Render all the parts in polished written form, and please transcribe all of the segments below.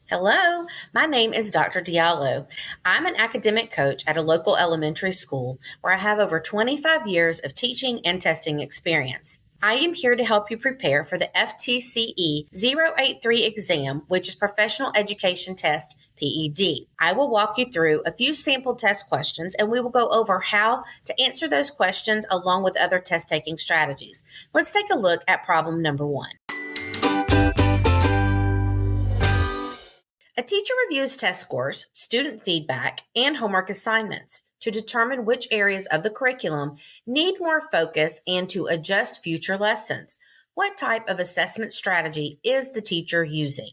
Hello, my name is Dr. Diallo. I'm an academic coach at a local elementary school where I have over 25 years of teaching and testing experience. I am here to help you prepare for the FTCE 083 exam, which is Professional Education Test PED. I will walk you through a few sample test questions and we will go over how to answer those questions along with other test taking strategies. Let's take a look at problem number 1. A teacher reviews test scores, student feedback, and homework assignments to determine which areas of the curriculum need more focus and to adjust future lessons. What type of assessment strategy is the teacher using?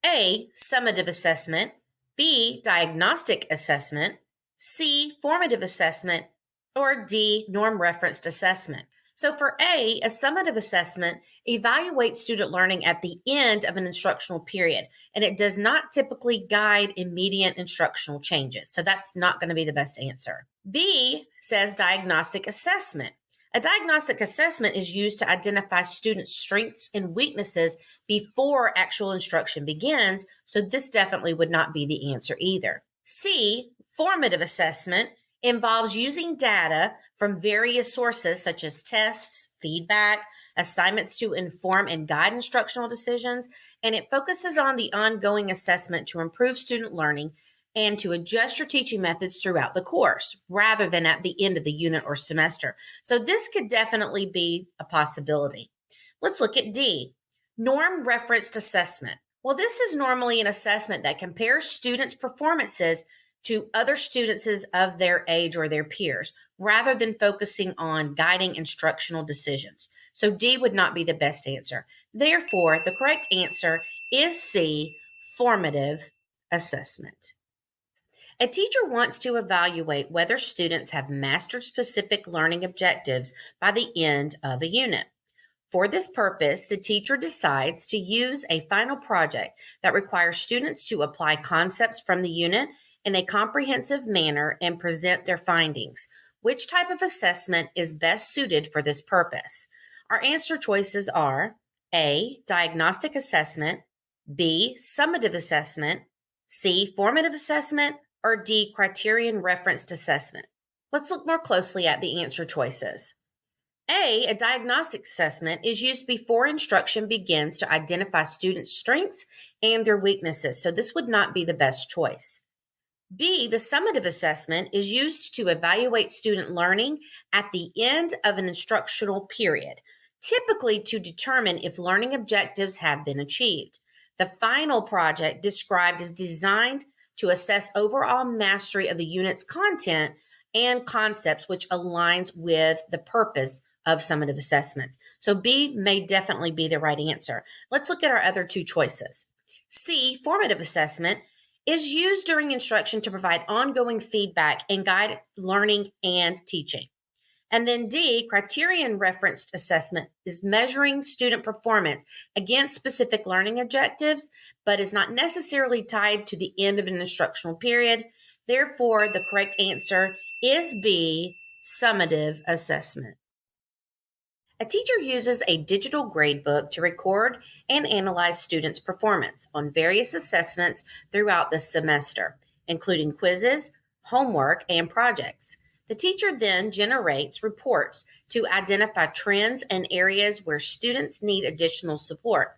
A. Summative assessment. B. Diagnostic assessment. C. Formative assessment. Or D. Norm-referenced assessment. So for A, summative assessment evaluates student learning at the end of an instructional period, and it does not typically guide immediate instructional changes. So that's not going to be the best answer. B says diagnostic assessment. A diagnostic assessment is used to identify students' strengths and weaknesses before actual instruction begins, so this definitely would not be the answer either. C, formative assessment, involves using data from various sources such as tests, feedback, assignments to inform and guide instructional decisions, and it focuses on the ongoing assessment to improve student learning and to adjust your teaching methods throughout the course rather than at the end of the unit or semester. So this could definitely be a possibility. Let's look at D, norm-referenced assessment. Well, this is normally an assessment that compares students' performances to other students of their age or their peers, rather than focusing on guiding instructional decisions. So D would not be the best answer. Therefore, the correct answer is C, formative assessment. A teacher wants to evaluate whether students have mastered specific learning objectives by the end of a unit. For this purpose, the teacher decides to use a final project that requires students to apply concepts from the unit in a comprehensive manner and present their findings. Which type of assessment is best suited for this purpose? Our answer choices are A, diagnostic assessment, B, summative assessment, C, formative assessment, or D, criterion referenced assessment. Let's look more closely at the answer choices. A diagnostic assessment is used before instruction begins to identify students' strengths and their weaknesses, so this would not be the best choice. B, the summative assessment is used to evaluate student learning at the end of an instructional period, typically to determine if learning objectives have been achieved. The final project described is designed to assess overall mastery of the unit's content and concepts, which aligns with the purpose of summative assessments. So B may definitely be the right answer. Let's look at our other two choices. C, formative assessment, is used during instruction to provide ongoing feedback and guide learning and teaching. And then D, criterion referenced assessment, is measuring student performance against specific learning objectives, but is not necessarily tied to the end of an instructional period. Therefore, the correct answer is B, summative assessment. A teacher uses a digital gradebook to record and analyze students' performance on various assessments throughout the semester, including quizzes, homework, and projects. The teacher then generates reports to identify trends and areas where students need additional support.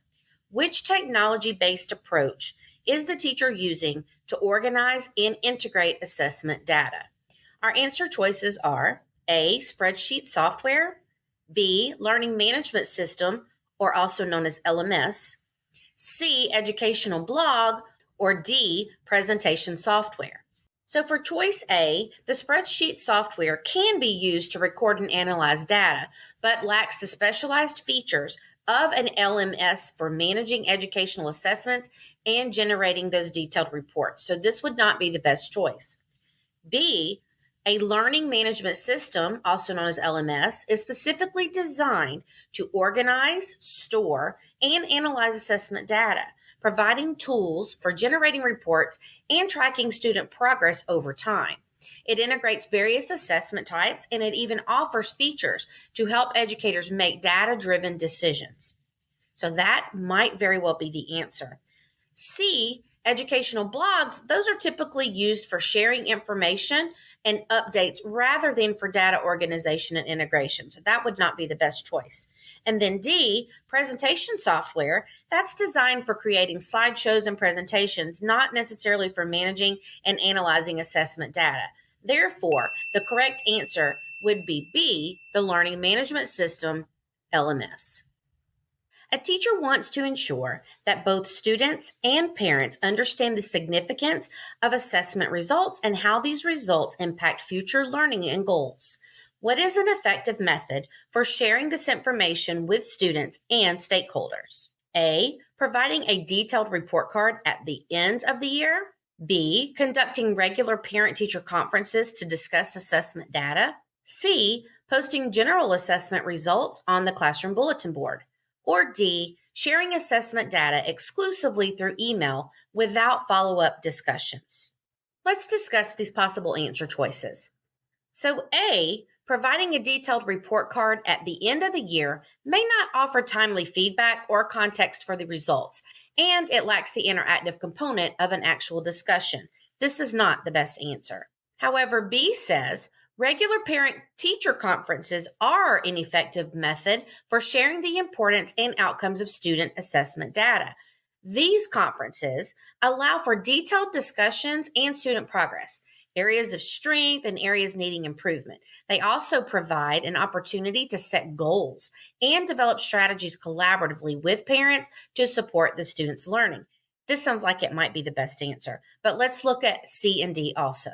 Which technology-based approach is the teacher using to organize and integrate assessment data? Our answer choices are A, spreadsheet software, B, learning management system, or also known as LMS, C, educational blog, or D, presentation software. So for choice A, the spreadsheet software can be used to record and analyze data, but lacks the specialized features of an LMS for managing educational assessments and generating those detailed reports. So this would not be the best choice. B, a learning management system, also known as LMS, is specifically designed to organize, store, and analyze assessment data, providing tools for generating reports and tracking student progress over time. It integrates various assessment types, and it even offers features to help educators make data-driven decisions. So that might very well be the answer. C, Educational blogs, those are typically used for sharing information and updates rather than for data organization and integration. So that would not be the best choice. And then D, presentation software, that's designed for creating slideshows and presentations, not necessarily for managing and analyzing assessment data. Therefore, the correct answer would be B, the Learning Management System, LMS. A teacher wants to ensure that both students and parents understand the significance of assessment results and how these results impact future learning and goals. What is an effective method for sharing this information with students and stakeholders? A, providing a detailed report card at the end of the year. B, conducting regular parent-teacher conferences to discuss assessment data. C, posting general assessment results on the classroom bulletin board. Or D, sharing assessment data exclusively through email without follow-up discussions. Let's discuss these possible answer choices. So A, providing a detailed report card at the end of the year may not offer timely feedback or context for the results, and it lacks the interactive component of an actual discussion. This is not the best answer. However, B says, regular parent-teacher conferences are an effective method for sharing the importance and outcomes of student assessment data. These conferences allow for detailed discussions and student progress, areas of strength and areas needing improvement. They also provide an opportunity to set goals and develop strategies collaboratively with parents to support the students' learning. This sounds like it might be the best answer, but let's look at C and D also.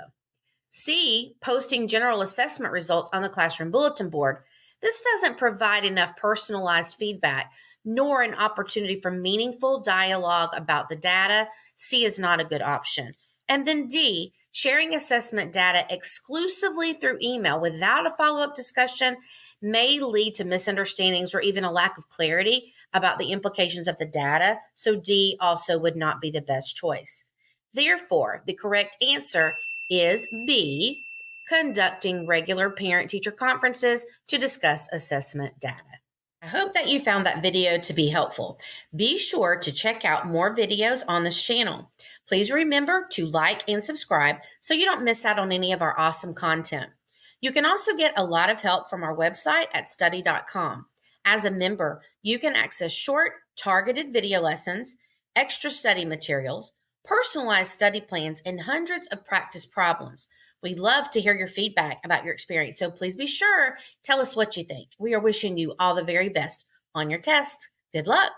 C, posting general assessment results on the classroom bulletin board. This doesn't provide enough personalized feedback nor an opportunity for meaningful dialogue about the data. C is not a good option. And then D, sharing assessment data exclusively through email without a follow-up discussion may lead to misunderstandings or even a lack of clarity about the implications of the data. So D also would not be the best choice. Therefore, the correct answer is B, conducting regular parent-teacher conferences to discuss assessment data. I hope that you found that video to be helpful. Be sure to check out more videos on this channel. Please remember to like and subscribe so you don't miss out on any of our awesome content. You can also get a lot of help from our website at study.com. As a member, you can access short, targeted video lessons, extra study materials, personalized study plans, and hundreds of practice problems. We love to hear your feedback about your experience, so please be sure, tell us what you think. We are wishing you all the very best on your test. Good luck.